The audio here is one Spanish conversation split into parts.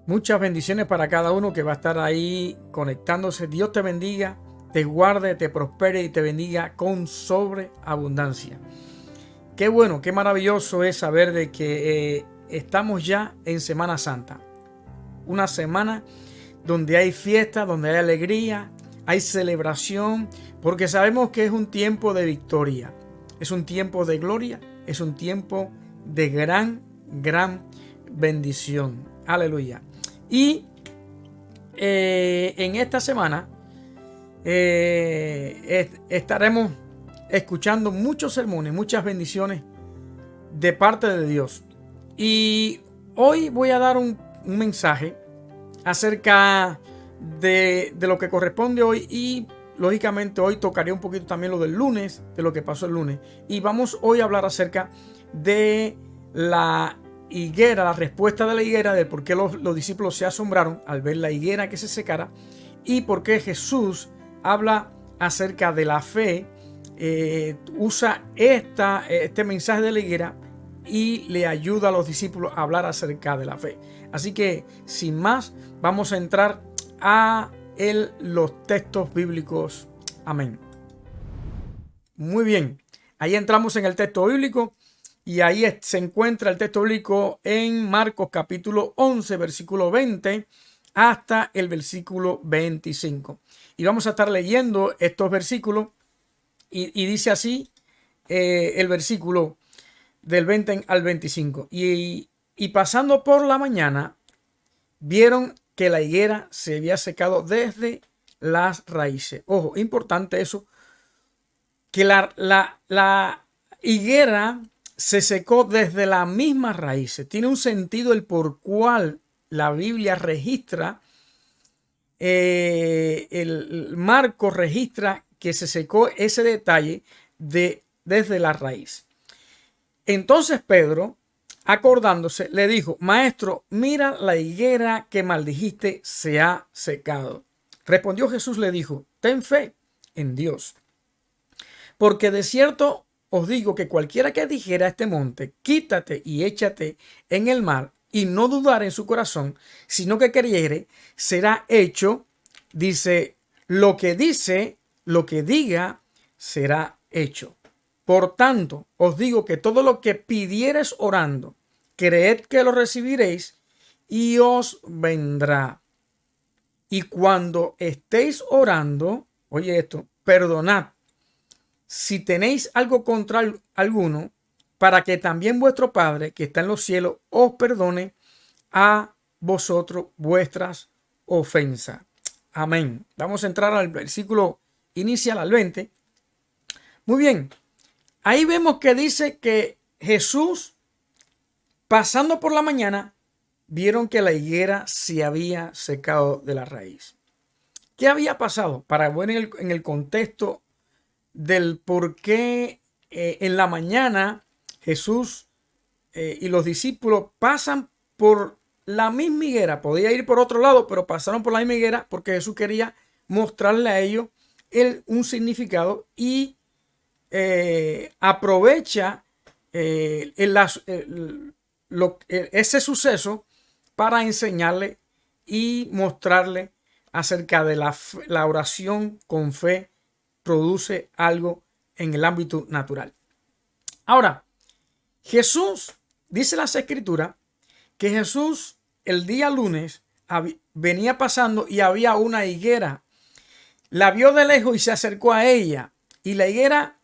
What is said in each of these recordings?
Muchas bendiciones para cada uno que va a estar ahí conectándose. Dios te bendiga, te guarde, te prospere y te bendiga con sobreabundancia. Qué bueno, qué maravilloso es saber de que estamos ya en Semana Santa. Una semana donde hay fiesta, donde hay alegría, hay celebración, porque sabemos que es un tiempo de victoria, es un tiempo de gloria, es un tiempo de gran bendición. Aleluya. Y en esta semana estaremos escuchando muchos sermones, muchas bendiciones de parte de Dios. Y hoy voy a dar un mensaje acerca de lo que corresponde hoy, y lógicamente hoy tocaré un poquito también lo del lunes, de lo que pasó el lunes. Y vamos hoy a hablar acerca de la higuera, la respuesta de la higuera, de por qué los discípulos se asombraron al ver la higuera que se secara, y por qué Jesús habla acerca de la fe, usa este mensaje de la higuera y le ayuda a los discípulos a hablar acerca de la fe. Así que sin más, vamos a entrar a los textos bíblicos. Amén. Muy bien, ahí entramos en el texto bíblico. Y ahí se encuentra el texto bíblico en Marcos capítulo 11, versículo 20 hasta el versículo 25. Y vamos a estar leyendo estos versículos y dice así el versículo del 20 al 25. Y pasando por la mañana, vieron que la higuera se había secado desde las raíces. Ojo, importante eso, que la higuera se secó desde la misma raíz. Tiene un sentido el por cual la Biblia registra, el Marco registra que se secó ese detalle desde la raíz. Entonces Pedro, acordándose, le dijo: Maestro, mira, la higuera que maldijiste se ha secado. Respondió Jesús, le dijo: ten fe en Dios, porque de cierto os digo que cualquiera que dijera a este monte: quítate y échate en el mar, y no dudar en su corazón, sino que creyere, será hecho. Dice, lo que diga, será hecho. Por tanto, os digo que todo lo que pidiereis orando, creed que lo recibiréis y os vendrá. Y cuando estéis orando, oye esto, perdonad si tenéis algo contra alguno, para que también vuestro Padre que está en los cielos os perdone a vosotros vuestras ofensas. Amén. Vamos a entrar al versículo inicial, al 20. Muy bien. Ahí vemos que dice que Jesús, pasando por la mañana, vieron que la higuera se había secado de la raíz. ¿Qué había pasado? Para ver en el contexto del por qué en la mañana Jesús y los discípulos pasan por la misma higuera. Podía ir por otro lado, pero pasaron por la misma higuera porque Jesús quería mostrarle a ellos un significado, y aprovecha ese suceso para enseñarle y mostrarle acerca de la oración con fe produce algo en el ámbito natural. Ahora, Jesús, dice las Escrituras, que Jesús el día lunes venía pasando y había una higuera. La vio de lejos y se acercó a ella. Y la higuera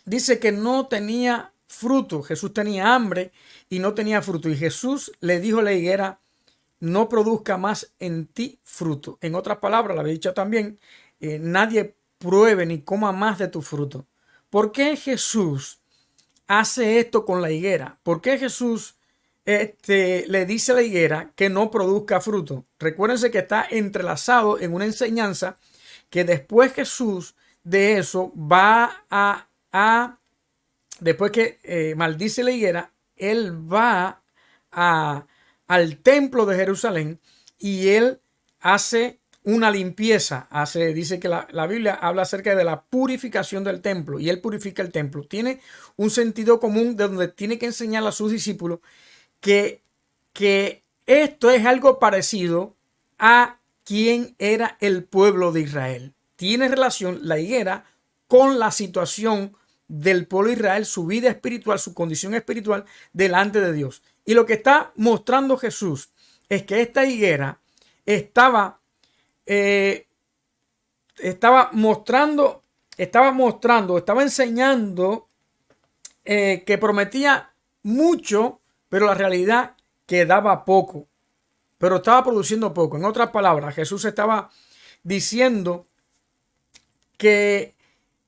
dice que no tenía fruto. Jesús tenía hambre y no tenía fruto. Y Jesús le dijo a la higuera: no produzca más en ti fruto. En otras palabras, la había dicho también, nadie pruebe ni coma más de tu fruto. ¿Por qué Jesús hace esto con la higuera? ¿Por qué Jesús le dice a la higuera que no produzca fruto? Recuérdense que está entrelazado en una enseñanza que después Jesús de eso va después que maldice la higuera, él va al templo de Jerusalén y él hace una limpieza. Dice que la Biblia habla acerca de la purificación del templo, y él purifica el templo. Tiene un sentido común de donde tiene que enseñar a sus discípulos que esto es algo parecido a quién era el pueblo de Israel. Tiene relación la higuera con la situación del pueblo de Israel, su vida espiritual, su condición espiritual delante de Dios. Y lo que está mostrando Jesús es que esta higuera estaba enseñando que prometía mucho, pero la realidad que daba poco, pero estaba produciendo poco. En otras palabras, Jesús estaba diciendo que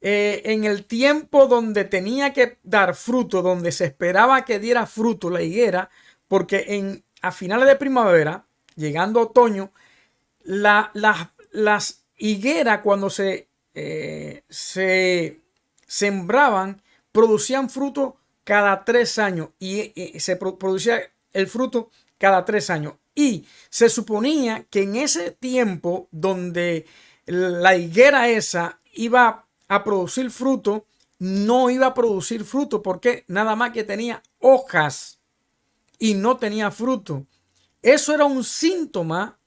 en el tiempo donde tenía que dar fruto, donde se esperaba que diera fruto la higuera, porque a finales de primavera, llegando otoño, las higueras cuando se sembraban, producían fruto cada 3 años y se producía el fruto cada 3 años. Y se suponía que en ese tiempo donde la higuera esa iba a producir fruto, no iba a producir fruto porque nada más que tenía hojas y no tenía fruto. Eso era un síntoma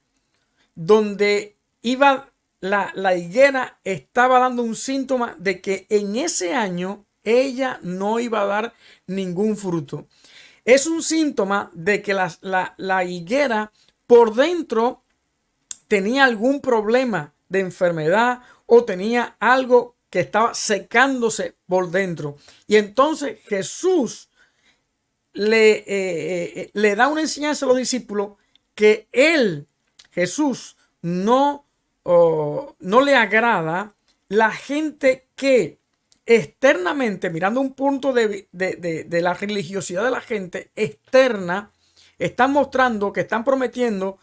donde iba la higuera, estaba dando un síntoma de que en ese año ella no iba a dar ningún fruto. Es un síntoma de que la higuera por dentro tenía algún problema de enfermedad o tenía algo que estaba secándose por dentro. Y entonces Jesús le da una enseñanza a los discípulos que Jesús, no le agrada la gente que externamente, mirando un punto de la religiosidad de la gente externa, están mostrando que están prometiendo,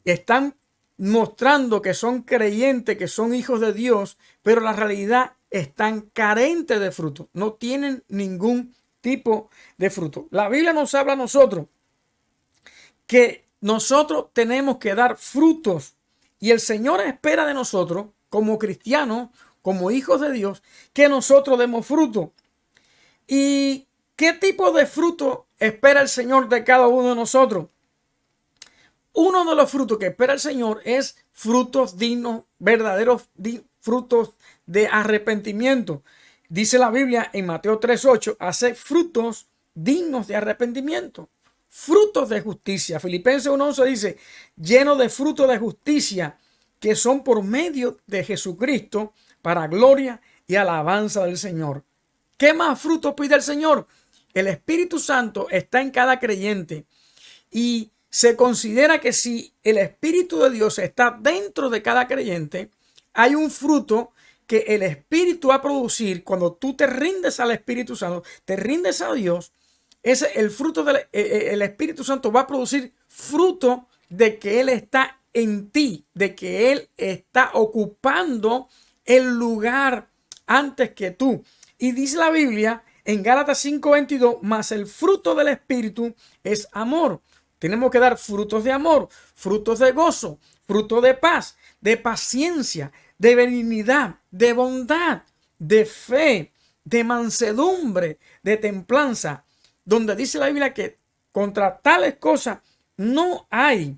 están mostrando que son creyentes, que son hijos de Dios, pero la realidad están carentes de fruto, no tienen ningún tipo de fruto. La Biblia nos habla a nosotros que nosotros tenemos que dar frutos y el Señor espera de nosotros como cristianos, como hijos de Dios, que nosotros demos fruto. ¿Y qué tipo de fruto espera el Señor de cada uno de nosotros? Uno de los frutos que espera el Señor es frutos dignos, verdaderos frutos de arrepentimiento. Dice la Biblia en Mateo 3:8, hace frutos dignos de arrepentimiento. Frutos de justicia. Filipenses 1:11 dice, lleno de frutos de justicia que son por medio de Jesucristo para gloria y alabanza del Señor. ¿Qué más fruto pide el Señor? El Espíritu Santo está en cada creyente y se considera que si el Espíritu de Dios está dentro de cada creyente, hay un fruto que el Espíritu va a producir cuando tú te rindes al Espíritu Santo, te rindes a Dios. El fruto del Espíritu Santo va a producir fruto de que Él está en ti, de que Él está ocupando el lugar antes que tú. Y dice la Biblia en Gálatas 5:22, mas el fruto del Espíritu es amor. Tenemos que dar frutos de amor, frutos de gozo, frutos de paz, de paciencia, de benignidad, de bondad, de fe, de mansedumbre, de templanza, donde dice la Biblia que contra tales cosas no hay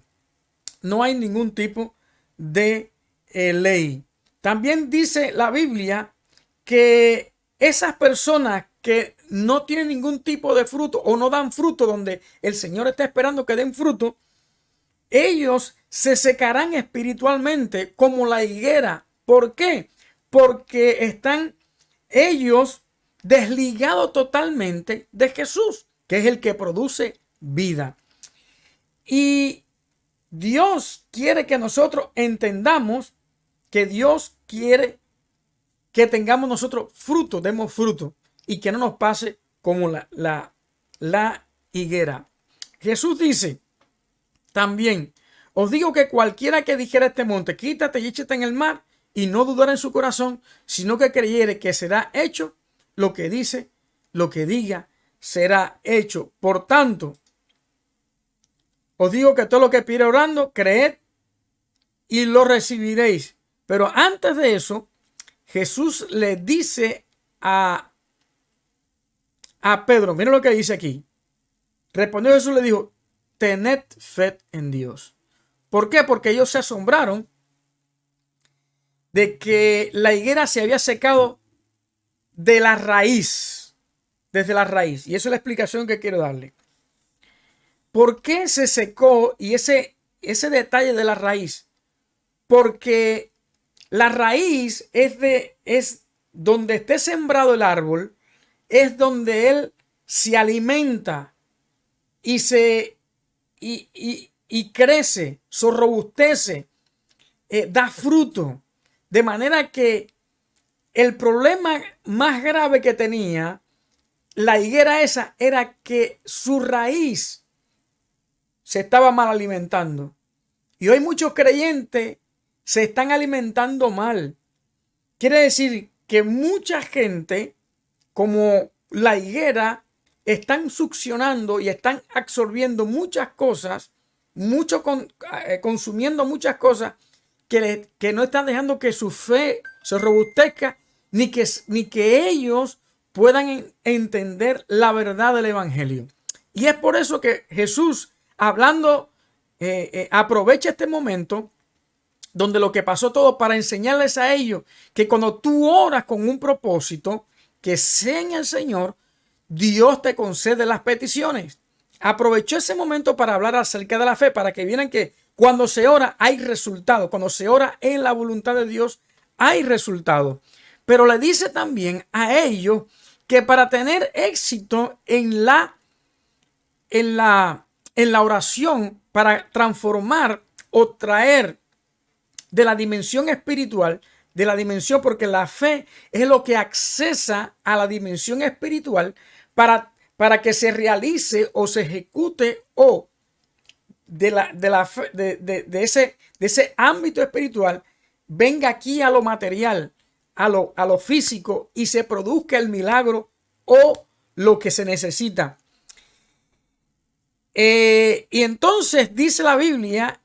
ningún tipo de ley. También dice la Biblia que esas personas que no tienen ningún tipo de fruto o no dan fruto donde el Señor está esperando que den fruto, ellos se secarán espiritualmente como la higuera. ¿Por qué? Porque están ellos desligados totalmente de Jesús, que es el que produce vida. Y Dios quiere que nosotros entendamos que Dios quiere que tengamos nosotros fruto, demos fruto y que no nos pase como la higuera. Jesús dice también, os digo que cualquiera que dijera a este monte, quítate y échate en el mar, y no dudara en su corazón, sino que creyere que será hecho lo que dice, lo que diga, será hecho. Por tanto, os digo que todo lo que pide orando, creed y lo recibiréis. Pero antes de eso, Jesús le dice a Pedro, mira lo que dice aquí. Respondió Jesús, le dijo, tened fe en Dios. ¿Por qué? Porque ellos se asombraron de que la higuera se había secado de la raíz, desde la raíz. Y esa es la explicación que quiero darle. ¿Por qué se secó? Y ese detalle de la raíz. Porque la raíz es donde esté sembrado el árbol, es donde él se alimenta y crece, se robustece, da fruto. De manera que el problema más grave que tenía la higuera esa era que su raíz se estaba mal alimentando. Y hoy muchos creyentes se están alimentando mal. Quiere decir que mucha gente, como la higuera, están succionando y están absorbiendo muchas cosas, consumiendo muchas cosas que no están dejando que su fe se robustezca, ni que ellos puedan entender la verdad del evangelio. Y es por eso que Jesús, hablando, aprovecha este momento donde lo que pasó todo para enseñarles a ellos que cuando tú oras con un propósito que sea en el Señor, Dios te concede las peticiones. Aprovechó ese momento para hablar acerca de la fe, para que vieran que cuando se ora hay resultado. Cuando se ora en la voluntad de Dios hay resultado. Pero le dice también a ellos que para tener éxito en la oración, para transformar o traer de la dimensión espiritual, de la dimensión, porque la fe es lo que accesa a la dimensión espiritual para que se realice o se ejecute o de ese ámbito espiritual venga aquí a lo material, a lo físico y se produzca el milagro o lo que se necesita. Y entonces dice la Biblia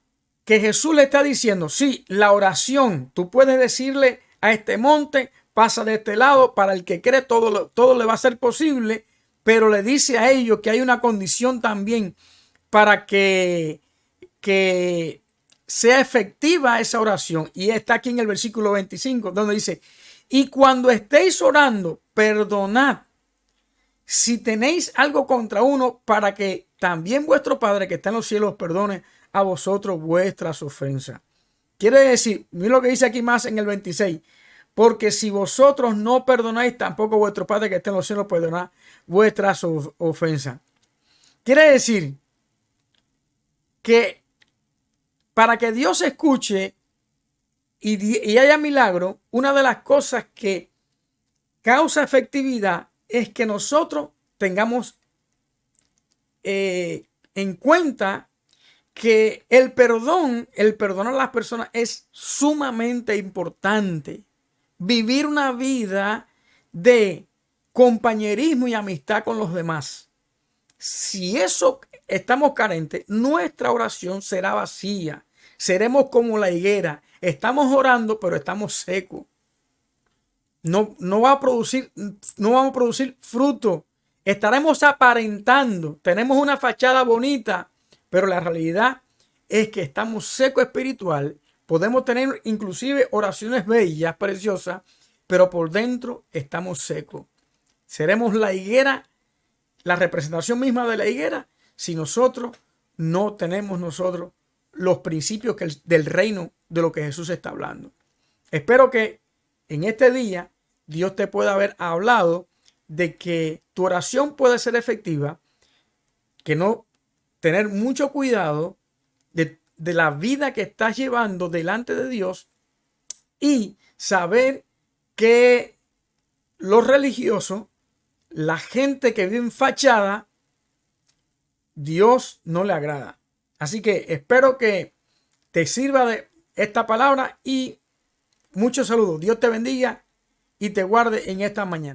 que Jesús le está diciendo, sí, la oración, tú puedes decirle a este monte, pasa de este lado, para el que cree todo le va a ser posible, pero le dice a ellos que hay una condición también para que sea efectiva esa oración. Y está aquí en el versículo 25, donde dice, y cuando estéis orando, perdonad si tenéis algo contra uno, para que también vuestro Padre que está en los cielos perdone a vosotros vuestras ofensas. Quiere decir, mira lo que dice aquí más en el 26, porque si vosotros no perdonáis, tampoco vuestro Padre que está en los cielos perdonará vuestras ofensas. Quiere decir que para que Dios escuche y haya milagro, una de las cosas que causa efectividad es que nosotros tengamos en cuenta que el perdonar a las personas es sumamente importante. Vivir una vida de compañerismo y amistad con los demás. Si eso estamos carentes, nuestra oración será vacía. Seremos como la higuera. Estamos orando, pero estamos secos. No vamos a producir fruto. Estaremos aparentando. Tenemos una fachada bonita, pero la realidad es que estamos secos espiritual. Podemos tener inclusive oraciones bellas, preciosas, pero por dentro estamos secos. Seremos la higuera, la representación misma de la higuera, si nosotros no tenemos los principios del reino de lo que Jesús está hablando. Espero que en este día Dios te pueda haber hablado de que tu oración puede ser efectiva, que no tener mucho cuidado de la vida que estás llevando delante de Dios y saber que los religiosos, la gente que vive en fachada, Dios no le agrada. Así que espero que te sirva de esta palabra y muchos saludos. Dios te bendiga y te guarde en esta mañana.